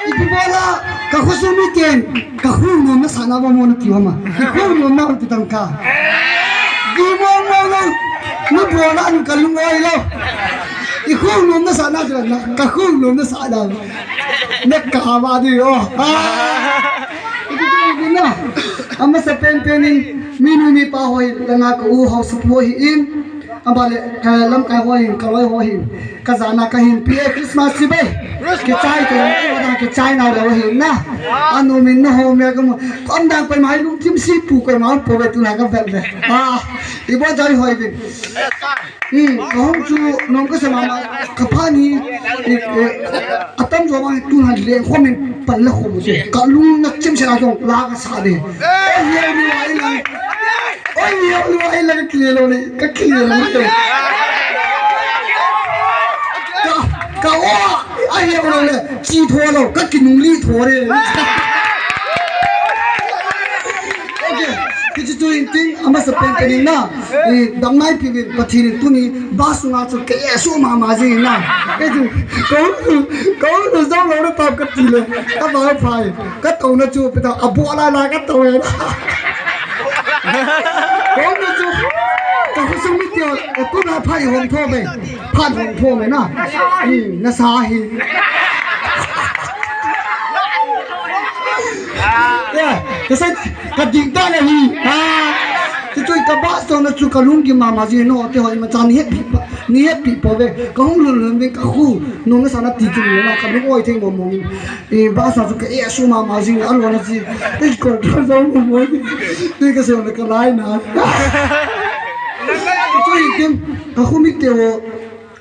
Ibu bola kahusumitin kahulun na sana mo mo na tiwama kahulun na uti tangka di mo mo na bola ang kalungoy lo ihulun na sana na kahulun na sana nagkahama di oh ito na ama sa penpenin minumi pa hoy lang ako uhaw sa puhiin ambale kalam ka hoin kaloi hoin kazana kahin pie Christmas sibe ke chai ke wada ke chai na ro hin na anu min no ho me kam kom dang pai mai lu tim si pu ko ma po be tu na ka vel be ibo jai hoi bin kom chu nom ka sama ma kapani atam jo ma tu na le ho min pal la ho mu ka lu na chim sa ka la ka sa de ye ni ai la ôi nhiều luôn anh là cái kia luôn này cái kia là cái cậu anh nhiều luôn này chi thua đâu các cái nung ly thua đi cái chuyện tôi tin ama sẽ bên cái này na đam mê phim bắt thì tụi này ba số nào cho cái số mà gì na cái gì cậu nó sao nó tập cái gì lên các bạn phải các tàu nó chụp bây giờ abo là các tàu này có nó chú cái số mấy tiêu tôi là phải hồng thô mày phải hồng thô mày na nó sai cái sao cái gì ta là gì cái chuyện cái bát xong nó chú cái lung cái mà gì nó thì hỏi mà chán hết bị bỏ về cái không lừa về cái khu nó sao nó tì chung nó cái lúc oi thì mà mồm bát xong chú cái số mà gì ăn luôn là gì cái còn cái sao mà mồm cái sao nó cái lái nè cái chuyện tim cái khu mít tiêu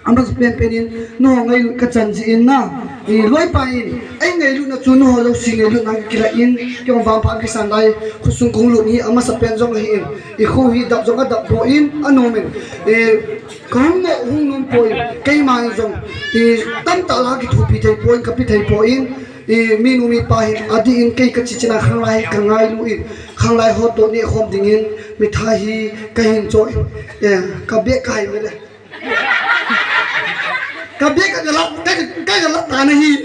anh bác bên bên nó ngay cái chân gì na lối bay anh ngay lúc nó chú nó lâu xin ngay lúc năng kia in cái ông vào Pakistan đây khu sung công lụt này ama sắp bên trong này in khu hi đập trong cái đập bộ in anh nói mình không ngộ hung nôn bồi cây mai trong tâm tạo ra cái thủ bị thầy bồi cái bị thầy bồi in minu mi pahin adi in cây cái chichina khang lai lu in khang lai hot to ni khom ding in mi thai hi cái hin choi cái bia cái vậy này cái biết cái lát ta này hi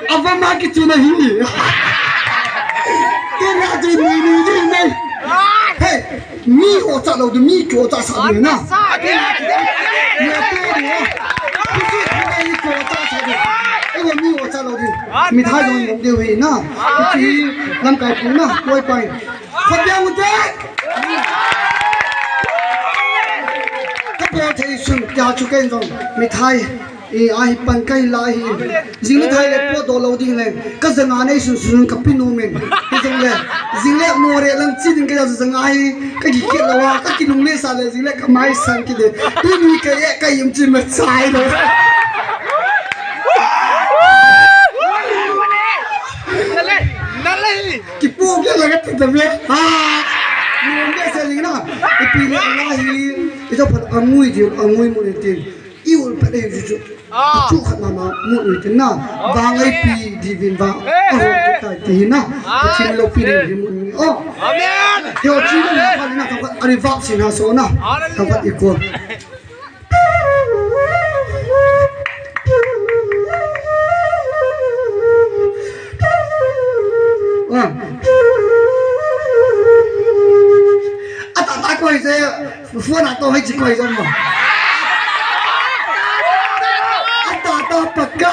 apa mak itu này hi cái là gì này hey mi ở chỗ đâu mi chỗ chỗ sao vậy na nhà tôi đi cái gì chỗ chỗ sao vậy cái mi ở chỗ đâu đi mi thay rồi một điều gì na cái gì làm cái cũng na quay quay không biết một chút các bộ thầy xuân gia chủ kênh rồi mi thay ai pan cây lại riêng thay là bộ đồ lâu đi lên các dân anh ấy xuân các pin nôm mình cái giống này riêng là mua để làm chi đến cái dân ai cái gì kia là các cái nông nghiệp sao là riêng là cái máy sang cái đấy tôi nghĩ cái em chỉ mất sai rồi cái bộ kia là cái gì vậy nông nghiệp sao gì nào cái pin là gì cái chỗ phần ăn nguy một tiền yêu phải để chú chú khát mà một người thế nào và ngay pi đi viên vào tại thì nào chỉ là pi để một người theo chỉ là phải nào các anh vào xin hà số nào các bạn ikut ta quay xe phun à tôi hay chỉ quay rồi mà ta bạc cả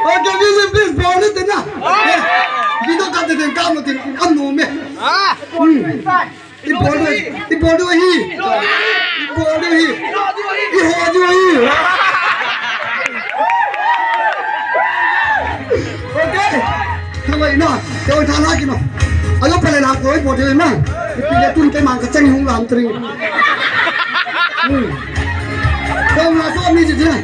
okay please ball it na we don't got the camera tin ăn nôm mẹ đi ball đi hi ho đi hi okay thằng này nó tôi thằng nào kia nó ai lúc phải làm cái bộ thế này bây giờ tuân cái mảng cái chân không làm tiền không là số mi gì thế này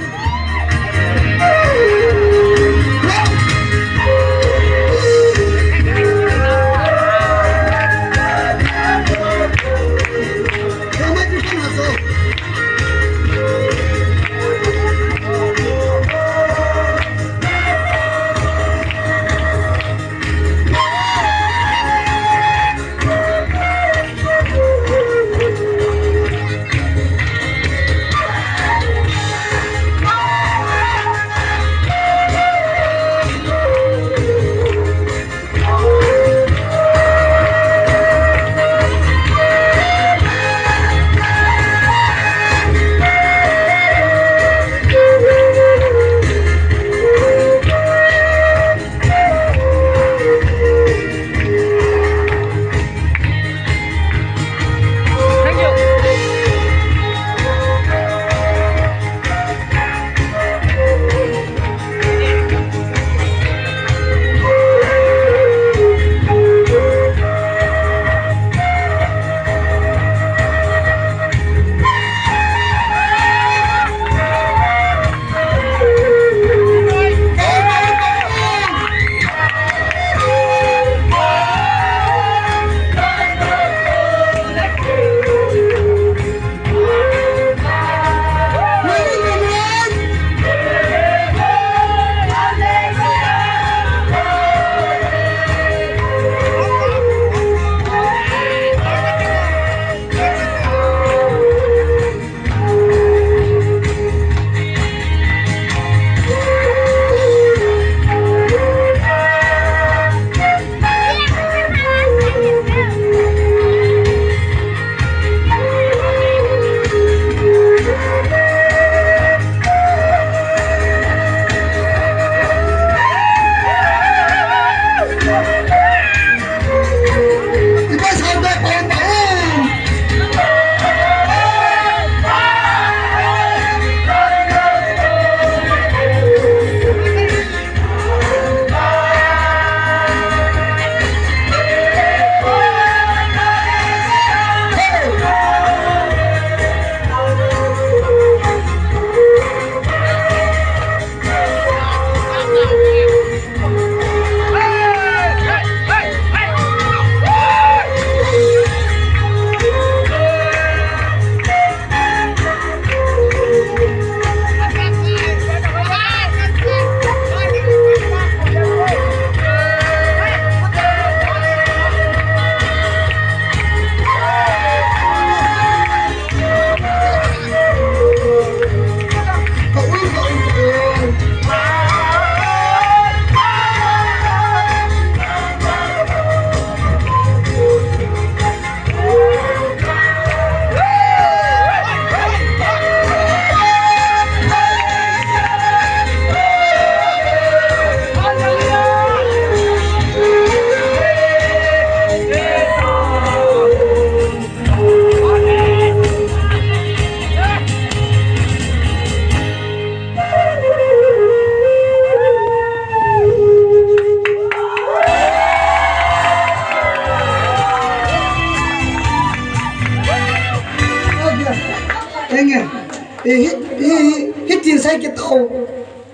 hít tin sai cái tàu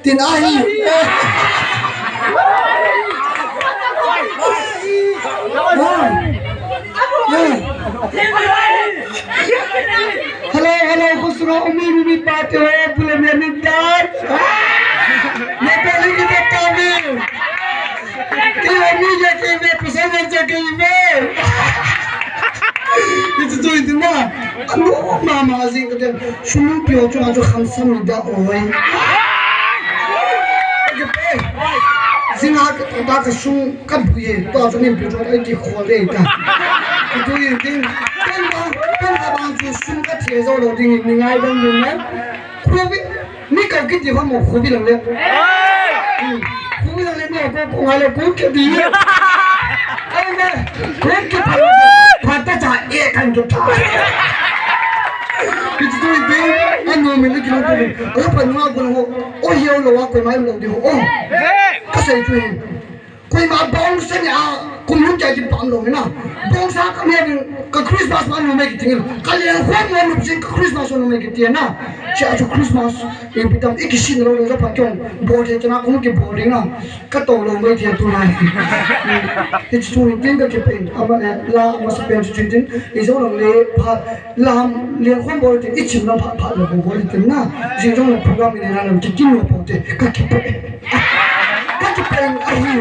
tin ai hello khusro umi pate ho bule me dar me pele ki betami ki ami je ke me pusane je ke me itu tu itu na anu mama azin ke shunu pyo chu aju khamsam da oi zinga ta ka shun ka buye to aju ne pyo chu ai ki khole ta itu yin跟他帮助送个铁肉楼的，你爱的人呢？货币，你搞个地方没货币能力？货币能力没有公开了，公开的。哎呀，公开他大家也看着他。Itu tu itu, anu milik kita tu. Aku pernah guna ho, oh hiau lawa kau main lawa dia ho. Oh, kasih tu. Kau main bang senya, kau mungkin jadi bang lawa na. Bang sah kami ada ke Christmas mana nak kita tinggal. Kalian huan mana mungkin ke Christmas mana nak kita na. Siapa tu Christmas, yang kita ikisin lawa lawa pakai boarding, jangan kau mungkin boarding na. Kata lawa mai dia tu lah. Itu tu itu yang kita pen. Apa lah masa pen tu jadi, itu orang le lah liang huan boarding, itu orang pak lawa boarding na. Jadi orang program ini na kita kini apa tu, kita pen. Kita pen ahi.